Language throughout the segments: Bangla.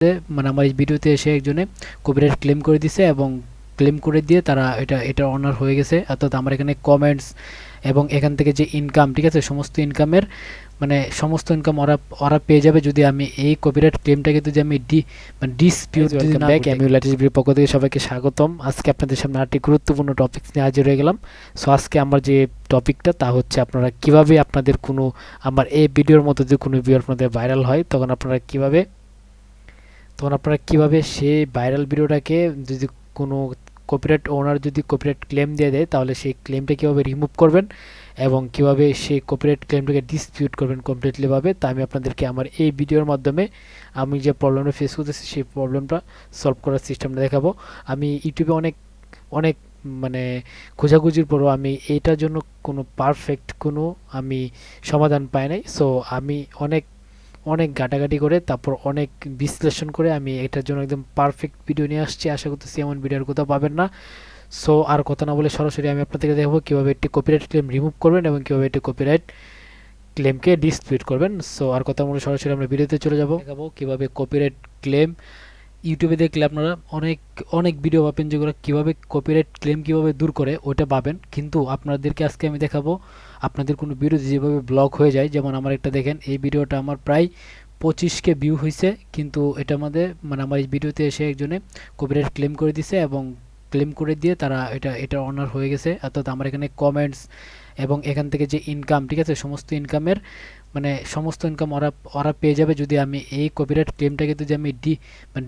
মানে আমার এই ভিডিওতে এসে একজনে কপিরাইট ক্লেম করে দিছে এবং ক্লেম করে দিয়ে তারা এটা অনার হয়ে গেছে। অর্থাৎ আমার এখানে কমেন্টস এবং এখান থেকে যে ইনকাম, ঠিক আছে, সমস্ত ইনকামের মানে সমস্ত ইনকাম ওরা ওরা পেয়ে যাবে যদি আমি এই কপিরাইট ক্লেমটাকে যদি আমি ডিসপিউট যদি না করি। আমি ল্যাটিসবির পক্ষ থেকে সবাইকে স্বাগতম। আজকে আপনাদের সামনে আরেকটি গুরুত্বপূর্ণ টপিক নিয়ে হাজির হয়ে গেলাম। সো আজকে আমার যে টপিকটা তা হচ্ছে আপনারা কিভাবে আপনাদের কোনো আমার এই ভিডিওর মতো যদি কোনো ভিডিও আপনাদের ভাইরাল হয় তখন আপনারা কিভাবে সেই ভাইরাল ভিডিওটাকে যদি কোনো কপিরাইট ওনার যদি কপিরাইট ক্লেম দিয়ে দেয় তাহলে সেই ক্লেমটা কীভাবে রিমুভ করবেন এবং কিভাবে সেই কপিরাইট ক্লেমটাকে ডিসপিউট করবেন কমপ্লিটলিভাবে, তা আমি আপনাদেরকে আমার এই ভিডিওর মাধ্যমে আমি যে প্রবলেমটা ফেস করতেছি সেই প্রবলেমটা সলভ করার সিস্টেমটা দেখাবো। আমি ইউটিউবে অনেক অনেক মানে খোঁজাখুঁজির পরও আমি এইটার জন্য কোনো পারফেক্ট কোনো আমি সমাধান পাই নাই। সো আমি অনেক অনেক ঘাটাঘাটি করে তারপর অনেক বিশ্লেষণ করে আমি এটার জন্য একদম পারফেক্ট ভিডিও নিয়ে আসছি। আশা করতেছি এমন ভিডিও আর কোথাও পাবেন না। সো আর কথা না বলে সরাসরি আমি আপনাদেরকে দেখাবো কীভাবে একটি কপিরাইট ক্লেম রিমুভ করবেন এবং কীভাবে একটি কপিরাইট ক্লেমকে ডিসপিউট করবেন। সো আর কথা বলে সরাসরি আমরা ভিডিওতে চলে যাব। দেখাবো কীভাবে কপিরাইট ক্লেম ইউটিউবে দেখলে আপনারা অনেক অনেক ভিডিও পাবেন যেগুলো কীভাবে কপিরাইট ক্লেম কীভাবে দূর করে ওটা পাবেন, কিন্তু আপনাদেরকে আজকে আমি দেখাবো আপনাদের কোনো ভিডিও যেভাবে ব্লক হয়ে যায়। যেমন আমার একটা দেখেন, এই ভিডিওটা আমার প্রায় 25K ভিউ হয়েছে, কিন্তু এটা আমাদের মানে আমার এই ভিডিওতে এসে একজনে কপিরাইট ক্লেম করে দিছে এবং ক্লেম করে দিয়ে তারা এটা অনার হয়ে গেছে। অর্থাৎ আমার এখানে কমেন্টস এবং এখান থেকে যে ইনকাম, ঠিক আছে, সমস্ত ইনকামের মানে সমস্ত ইনকাম ওরা পেয়ে যাবে যদি আমি এই কপিরাইট ক্লেমটাকে যদি আমি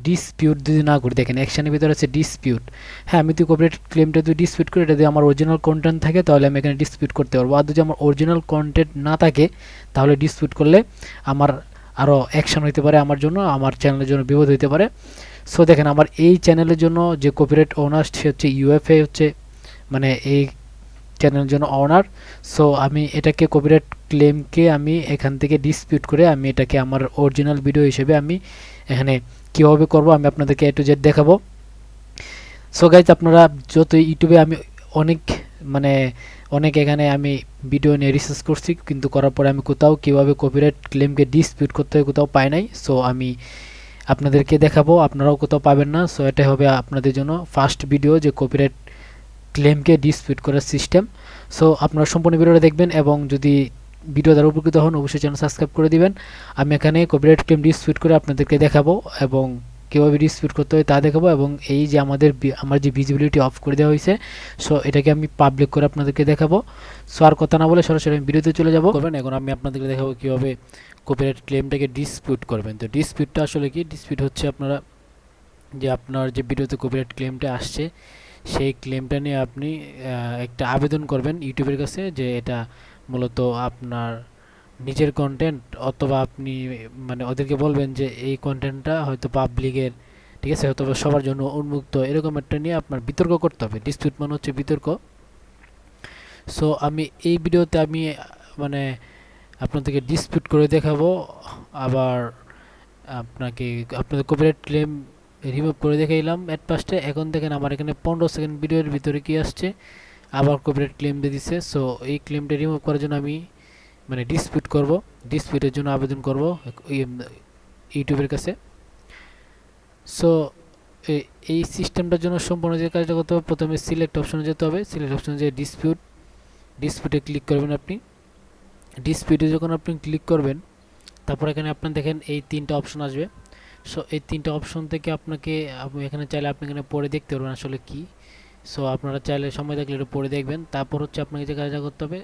ডিসপিউট যদি না করি। দেখেন অ্যাকশনের ভিতরে আছে ডিসপিউট। হ্যাঁ, আমি যদি কপিরাইট ক্লেমটা যদি ডিসপিউট করি, এটা যদি আমার অরিজিনাল কন্টেন্ট থাকে তাহলে আমি এখানে ডিসপিউট করতে পারবো। আর যদি আমার অরিজিনাল কন্টেন্ট না থাকে তাহলে ডিসপিউট করলে আমার আরও অ্যাকশন হইতে পারে, আমার জন্য আমার চ্যানেলের জন্য বিপদ হইতে পারে। সো দেখেন আমার এই চ্যানেলের জন্য যে কপিরাইট ওনার সে হচ্ছে ইউএফএ, হচ্ছে মানে এই চ্যানেলের জন্য অনার। সো আমি এটাকে কপিরাইট ক্লেমকে আমি এখান থেকে ডিসপিউট করে আমি এটাকে আমার অরিজিনাল ভিডিও হিসেবে আমি এখানে কীভাবে করব আমি আপনাদেরকে এ টু জেড দেখাবো। সো গাইজ, আপনারা যত ইউটিউবে আমি অনেক মানে অনেক এখানে আমি ভিডিও নিয়ে রিসার্চ করছি, কিন্তু করার পরে আমি কোথাও কীভাবে কপিরাইট ক্লেমকে ডিসপিউট করতে হয় কোথাও পাই নাই। সো আমি আপনাদেরকে দেখাবো, আপনারাও কোথাও পাবেন না। সো এটা হবে আপনাদের জন্য ফার্স্ট ভিডিও যে কপিরাইট ক্লেমকে ডিসপিউট করার সিস্টেম। সো আপনারা সম্পূর্ণ ভিডিওটা দেখবেন এবং যদি ভিডিও দ্বারা উপকৃত হন অবশ্যই চ্যানেল সাবস্ক্রাইব করে দিবেন। আমি এখানে কপিরাইট ক্লেম ডিসপিউট করে আপনাদেরকে দেখাবো এবং কীভাবে ডিসপিউট করতে হয় তা দেখাবো, এবং এই যে আমার যে ভিজিবিলিটি অফ করে দেওয়া হয়েছে, সো এটাকে আমি পাবলিক করে আপনাদেরকে দেখাবো। সো আর কথা না বলে সরাসরি আমি ভিডিওতে চলে যাব করবেন। এখন আমি আপনাদেরকে দেখাবো কীভাবে কপিরাইট ক্লেমটাকে ডিসপিউট করবেন। তো ডিসপিউটটা আসলে কি? ডিসপিউট হচ্ছে আপনার যে ভিডিওতে কপিরাইট ক্লেমটা আসছে সেই ক্লেমটা নিয়ে আপনি একটা আবেদন করবেন ইউটিউবের কাছে, যে এটা মূলত আপনার নিজের কন্টেন্ট, অথবা আপনি মানে ওদেরকে বলবেন যে এই কন্টেন্টটা হয়তো পাবলিকের, ঠিক আছে, অথবা সবার জন্য উন্মুক্ত, এরকম একটা নিয়ে আপনার বিতর্ক করতে হবে। ডিসপিউট মানে হচ্ছে বিতর্ক। সো আমি এই ভিডিওতে আমি মানে আপনাদেরকে ডিসপিউট করে দেখাবো, আবার আপনাদের কপিরাইট ক্লেম রিমুভ করে দেখাইলাম এট ফার্স্টে। এখন দেখেন আমার এখানে 15 সেকেন্ড ভিডিওর ভিতরে কি আসছে, আবার কপিরাইট ক্লেম দিয়ে দিচ্ছে। সো এই ক্লেমটা রিমুভ করার জন্য আমি মানে ডিসপিউট করব, ডিসপিউটের জন্য আবেদন করব ইউটিউবের কাছে। সো এই সিস্টেমটার জন্য সম্পূর্ণ যে কাজটা করতে হবে, প্রথমে সিলেক্ট অপশনে যেতে হবে। সিলেক্ট অপশনে যে ডিসপিউটে ক্লিক করবেন। আপনি ডিসপিউটে যখন আপনি ক্লিক করবেন, তারপর এখানে আপনার দেখেন এই 3টা অপশন আসবে। সো এই 3টা অপশন থেকে এখানে চাইলে আপনি এখানে পড়ে দেখতে পারবেন আসলে কি। সো আপনারা চাইলে সময় থাকলে এটা পড়ে দেখবেন। তারপর হচ্ছে আপনাকে যে কাজটা করতে হবে,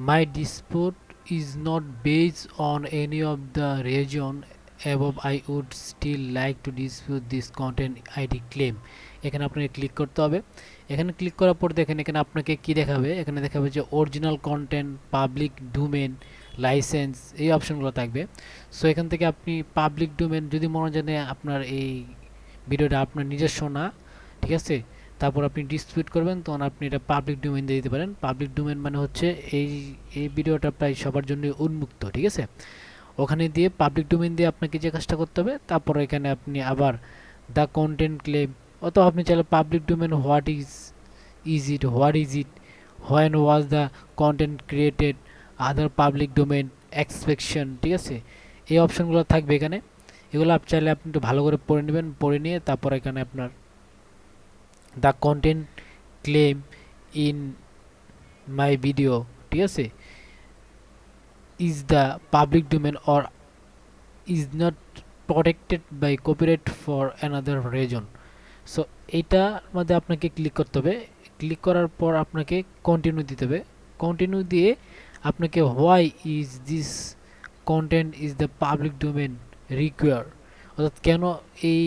my dispute is not based on any of the reason above, I would still like to dispute this content ID claim. এখানে আপনাকে ক্লিক করতে হবে। এখানে ক্লিক করার পর দেখেন এখানে আপনাকে কি দেখাবে, এখানে দেখাবে যে original content, public domain, licence, এই অপশনগুলো থাকবে। সো এখান থেকে আপনি পাবলিক ডোমেন যদি মনে জানে আপনার এই ভিডিওটা আপনার নিজস্ব না, ঠিক আছে, তারপর আপনি ডিসপিউট করবেন, তখন আপনি এটা পাবলিক ডোমেন দিয়ে দিতে পারেন। পাবলিক ডোমেন মানে হচ্ছে এই ভিডিওটা প্রায় সবার জন্য উন্মুক্ত, ঠিক আছে। ওখানে দিয়ে পাবলিক ডোমেন দিয়ে আপনাকে যে কাজটা করতে হবে, তারপর এখানে আপনি আবার দ্য কন্টেন্ট ক্লেম, অথবা আপনি চাইলে public domain what is it, when was the content created, other public domain expectation, ঠিক আছে, এই অপশনগুলো থাকবে এখানে। এগুলো আপনি চাইলে আপনি একটু ভালো করে পড়ে নেবেন, পড়ে নিয়ে তারপর এখানে আপনার the content claim in my video, ঠিক আছে, is the public domain or is not protected by copyright for another reason. So এইটার মধ্যে আপনাকে ক্লিক করতে হবে। ক্লিক করার পর আপনাকে কন্টিনিউ দিতে হবে। কন্টিনিউ দিয়ে আপনাকে why is this content is the public domain require, অর্থাৎ কেন এই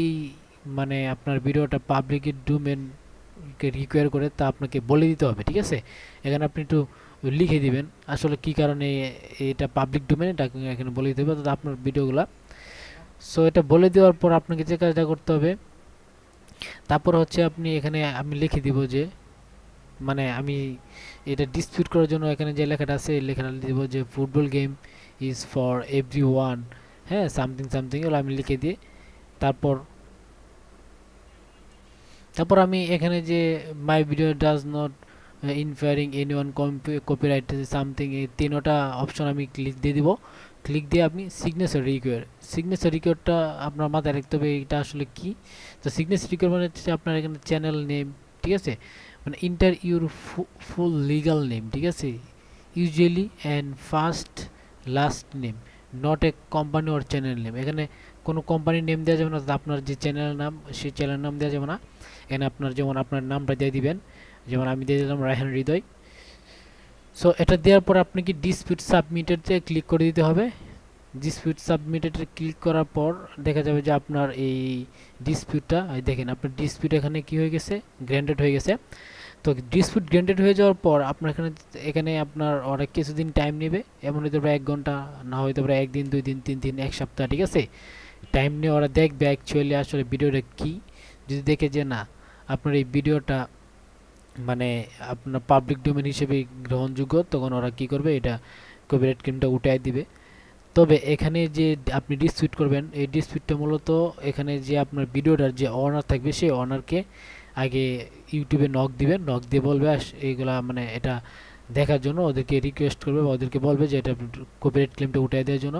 মানে আপনার ভিডিওটা পাবলিক ডোমেনকে রিকোয়ার করে তা আপনাকে বলে দিতে হবে, ঠিক আছে। এখানে আপনি একটু লিখে দিবেন আসলে কি কারণে এটা পাবলিক ডোমেন, এটা এখানে বলে দিতে হবে অর্থাৎ আপনার ভিডিওগুলো। সো এটা বলে দেওয়ার পর আপনাকে যে কাজটা করতে হবে, তারপর হচ্ছে আপনি এখানে আমি লিখে দিব যে মানে আমি এটা ডিসপিউট করার জন্য এখানে যে লেখাটা আছে এই লেখাটা দিব যে football game is for everyone, হ্যাঁ, সামথিং সামথিং এগুলো আমি লিখে দিই। তারপর তারপর আমি এখানে যে my video does not infringing anyone copyright something, এই তিনটা অপশন আমি ক্লিক দিয়ে দিব। ক্লিক দিয়ে আপনি সিগনেচার রিকোয়ার, সিগনেচার রিকোয়ারটা আপনার মাথায় রাখতে হবে এটা আসলে কি। তো সিগনেচার রিকোয়ার মানে হচ্ছে আপনার এখানে চ্যানেল নেম, ঠিক আছে, মানে inter your full legal name, ঠিক আছে, usually and first last name, not a company or channel name. এখানে কোনো কোম্পানির নেম দেওয়া যাবে না, আপনার যে চ্যানেলের নাম সেই চ্যানেলের নাম দেওয়া যাবে না। এখানে আপনার যেমন আপনার নামটা দিয়ে দিবেন, যেমন আমি দিয়ে দিলাম রায়হান হৃদয়। সো এটা দেওয়ার পর আপনি কি ডিসপিউট সাবমিটেডে ক্লিক করে দিতে হবে। ডিসপিউট সাবমিটেডে ক্লিক করার পর দেখা যাবে যে আপনার এই ডিসপিউটটা দেখেন আপনার ডিসপিউট এখানে কি হয়ে গেছে, গ্র্যান্টেড হয়ে গেছে। তো ডিসপিউট গ্র্যান্টেড হয়ে যাওয়ার পর আপনার এখানে এখানে আপনার অনেক কিছুদিন টাইম নেবে, এমন হতে পারে 1 ঘন্টা, না হতে পারে 1 দিন 2 দিন 3 দিন 1 সপ্তাহ, ঠিক আছে। টাইম নিয়ে ওরা দেখবে অ্যাকচুয়ালি আসলে ভিডিওটা কি। যদি দেখে যে না আপনার এই ভিডিওটা মানে আপনার পাবলিক ডোমেন হিসেবে গ্রহণযোগ্য, তখন ওরা কি করবে, এটা কপিরাইট ক্লেমটা উঠায় দিবে। তবে এখানে যে আপনি ডিসপিউট করবেন, এই ডিসপিউটটা মূলত এখানে যে আপনার ভিডিওটার যে অনার থাকবে সেই অনারকে আগে ইউটিউবে নক দিবেন, নক দিয়ে বলবে এইগুলা মানে এটা দেখার জন্য ওদেরকে রিকোয়েস্ট করবে বা ওদেরকে বলবে যে এটা কপিরাইট ক্লেমটা উঠাই দেওয়ার জন্য।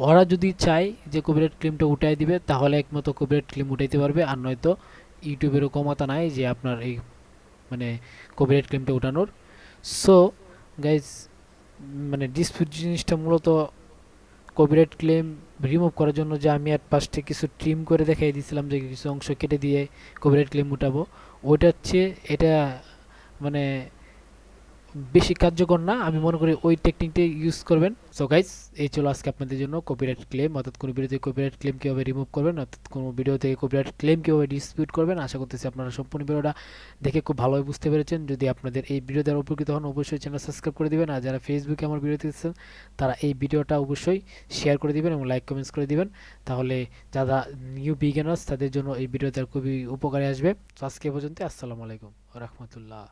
ওরা যদি চায় যে কপিরাইট ক্লেমটা উঠাই দিবে তাহলে একমাত্র কপিরাইট ক্লেম উঠাইতে পারবে, আর নয়তো ইউটিউবেরও ক্ষমতা নাই যে আপনার এই মানে কপিরাইট ক্লেমটা উঠানোর। সো গাইজ মানে ডিসপিউট জিনিসটা মূলত কপিরাইট ক্লেম রিমুভ করার জন্য যে আমি এর পাশে কিছু ট্রিম করে দেখাই দিয়েছিলাম যে কিছু অংশ কেটে দিয়ে কপিরাইট ক্লেম উঠাবো, ওইটা হচ্ছে এটা মানে বেশি কার্যকর না, আমি মনে করি ওই টেকনিকটাই ইউজ করবেন। সো গাইস এই চলো আজকে আপনাদের জন্য কপিরাইট ক্লেম অর্থাৎ কোনো ভিডিও থেকে কপিরাইট ক্লেম কীভাবে রিমুভ করবেন, অর্থাৎ কোনো ভিডিও থেকে কপিরাইট ক্লেম কীভাবে ডিসপিউট করবেন। আশা করতেছি আপনারা সম্পূর্ণ ভিডিওটা দেখে খুব ভালোভাবে বুঝতে পেরেছেন। যদি আপনাদের এই ভিডিও দ্বারা উপকৃত হন অবশ্যই চ্যানেল সাবস্ক্রাইব করে দিবেন, আর যারা ফেসবুকে আমার ভিডিও দেখছেন তারা এই ভিডিওটা অবশ্যই শেয়ার করে দিবেন এবং লাইক কমেন্টস করে দিবেন, তাহলে যারা নিউ বিগিনার্স তাদের জন্য এই ভিডিওটা খুবই উপকারে আসবে। তো আজকে পর্যন্ত আসসালামু আলাইকুম ওয়া রাহমাতুল্লাহ।